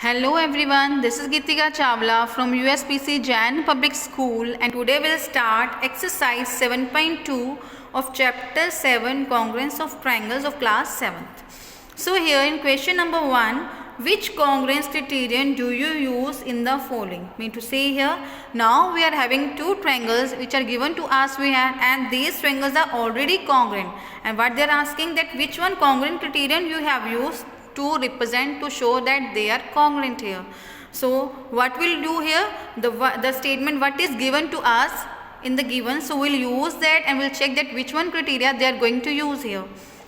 Hello everyone, this is Geetika Chawla from USPC Jain Public School and today we'll start exercise 7.2 of chapter 7 congruence of triangles of class 7th. So here in question number 1, which congruence criterion do you use in the following? Mean to say here, now we are having two triangles which are given to us and these triangles are already congruent, and what they are asking that which one congruent criterion you have used to represent, to show that they are congruent here. So what we'll do here, the statement what is given to us in the given, so we'll use that and we'll check that which one criteria they are going to use here.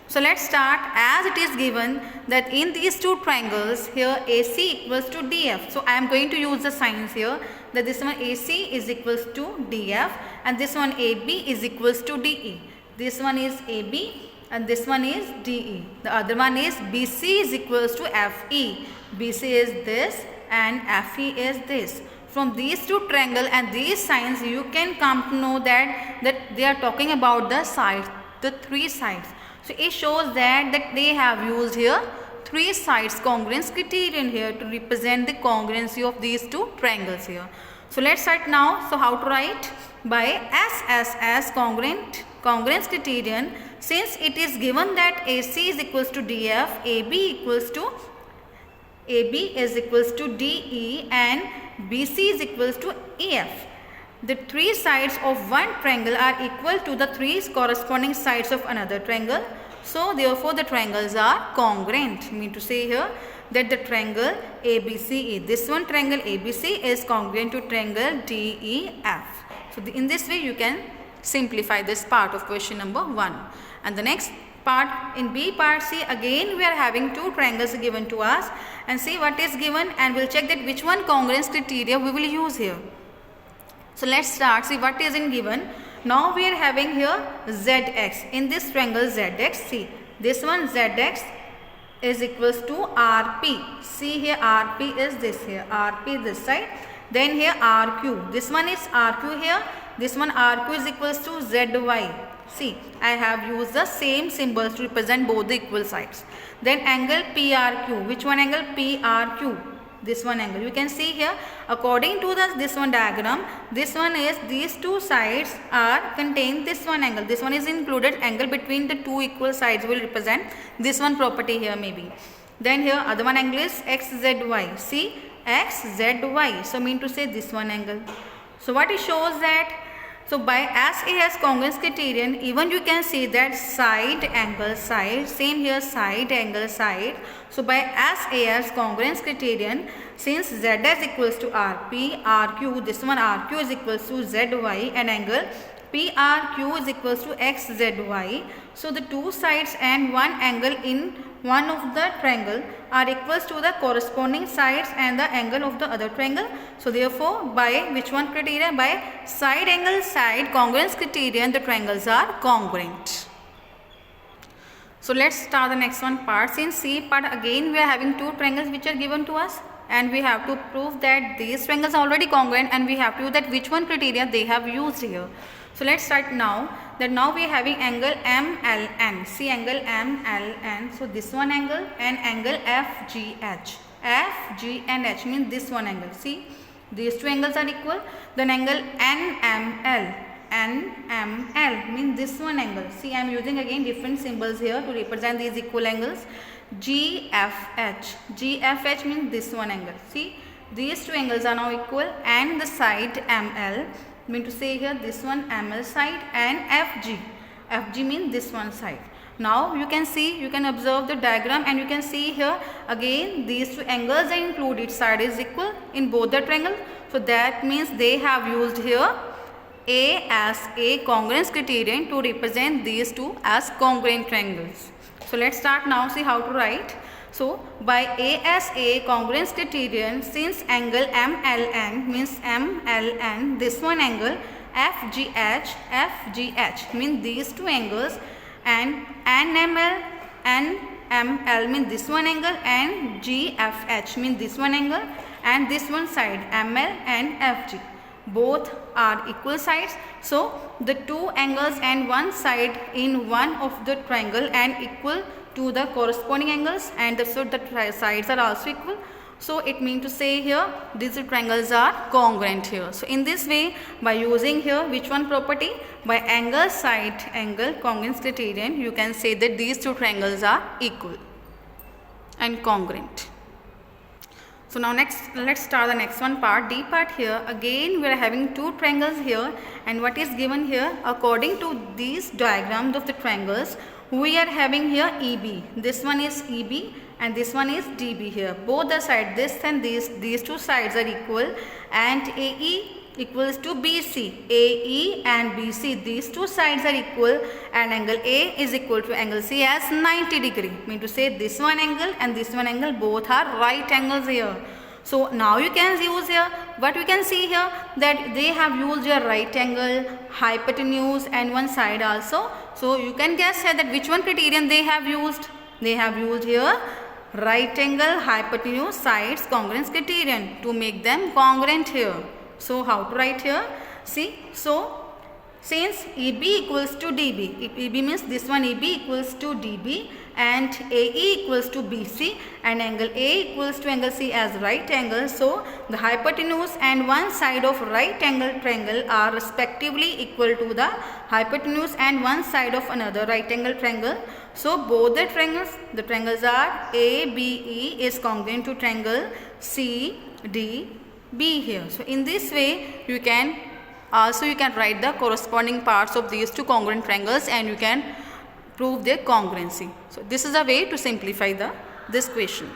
So let's start. As it is given that in these two triangles here AC equals to DF, so I am going to use the signs here that this one AC is equals to DF and this one AB is equals to DE. This one is AB and this one is DE. The other one is BC is equals to FE. BC is this and FE is this. From these two triangles and these signs you can come to know that they are talking about the sides, the three sides. So it shows that they have used here three sides congruence criterion here to represent the congruency of these two triangles here. So let's start now. So how to write? By SSS congruence criterion, since it is given that AC is equals to DF, AB is equals to DE and BC is equals to EF. The three sides of one triangle are equal to the three corresponding sides of another triangle. So therefore the triangles are congruent. Mean to say here that the triangle ABCE, this one triangle ABC is congruent to triangle DEF. So in this way you can simplify this part of question number 1. And the next part, in B part C, again we are having two triangles given to us and see what is given and we'll check that which one congruence criteria we will use here. So let's start. See what is in given. Now we are having here ZX. In this triangle ZX, see this one ZX is equals to RP. See here RP is this here, RP this side. Then here RQ. This one is RQ here. This one RQ is equals to ZY. See, I have used the same symbols to represent both the equal sides. Then angle PRQ. Which one angle? PRQ. This one angle. You can see here according to this one diagram, this one is, these two sides are contain this one angle. This one is included. Angle between the two equal sides will represent this one property here maybe. Then here other one angle is XZY. See, XZY. So mean to say this one angle. So what it shows that, so by SAS congruence criterion, even you can see that side angle side, same here side angle side. So by SAS congruence criterion, since ZS equals to RP, RQ, this one RQ is equals to ZY and angle PRQ is equals to XZY. So the two sides and one angle in one of the triangle are equals to the corresponding sides and the angle of the other triangle. So therefore by which one criteria? By side angle side congruence criterion, the triangles are congruent. So let's start the next one part. In C part again we are having two triangles which are given to us and we have to prove that these triangles are already congruent and we have to use that which one criteria they have used here. So let's start now. That now we are having angle MLN. See angle MLN. So this one angle and angle FGH. FG and H means this one angle. See these two angles are equal. Then angle NML. NML means this one angle. See I am using again different symbols here to represent these equal angles. GFH. GFH means this one angle. See these two angles are now equal and the side ML. Mean to say here this one ML side and FG. FG means this one side. Now you can see, you can observe the diagram and you can see here again these two angles are included. Side is equal in both the triangles. So that means they have used here A as a congruence criterion to represent these two as congruent triangles. So let's start now, see how to write. So by ASA congruence criterion, since angle MLN means MLN, this one angle FGH means these two angles and NML means this one angle and GFH means this one angle and this one side ML and FG. Both are equal sides. So the two angles and one side in one of the triangle and equal to the corresponding angles and so the sides are also equal. So it means to say here these two triangles are congruent here. So in this way, by using here which one property? By angle side angle congruence criterion, you can say that these two triangles are equal and congruent. So now next, let's start the next one part, D part. Here again we are having two triangles here, and what is given here, according to these diagrams of the triangles, we are having here EB. This one is EB and this one is DB here. Both the sides, this and these two sides are equal, and AE equals to BC. AE and BC, these two sides are equal, and angle A is equal to angle C as 90 degree. Mean to say this one angle and this one angle both are right angles here. So now you can use here, what we can see here, that they have used your right angle, hypotenuse and one side also. So you can guess here that which one criterion they have used. They have used here right angle, hypotenuse, sides, congruence criterion to make them congruent here. So how to write here? See, so since EB equals to DB, EB means this one EB equals to DB and AE equals to BC and angle A equals to angle C as right angle. So the hypotenuse and one side of right angle triangle are respectively equal to the hypotenuse and one side of another right angle triangle. So both the triangles are ABE is congruent to triangle CDB here. So in this way you can write the corresponding parts of these two congruent triangles and you can prove their congruency. So this is a way to simplify this question.